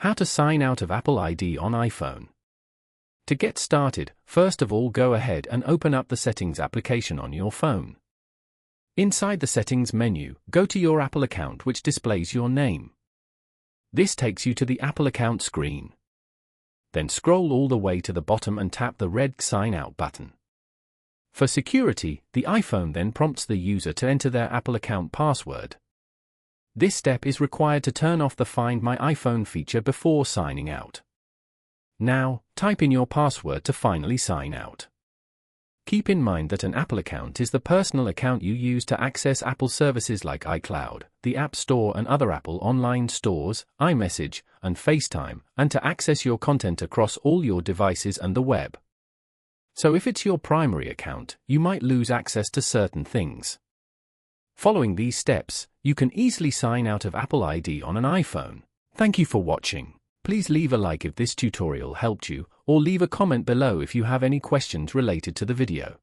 How to sign out of Apple ID on iPhone. To get started, first of all go ahead and open up the Settings application on your phone. Inside the Settings menu, go to your Apple account which displays your name. This takes you to the Apple account screen. Then scroll all the way to the bottom and tap the red Sign Out button. For security, the iPhone then prompts the user to enter their Apple account password. This step is required to turn off the Find My iPhone feature before signing out. Now, type in your password to finally sign out. Keep in mind that an Apple account is the personal account you use to access Apple services like iCloud, the App Store and other Apple online stores, iMessage, and FaceTime, and to access your content across all your devices and the web. So if it's your primary account, you might lose access to certain things. Following these steps, you can easily sign out of Apple ID on an iPhone. Thank you for watching. Please leave a like if this tutorial helped you, or leave a comment below if you have any questions related to the video.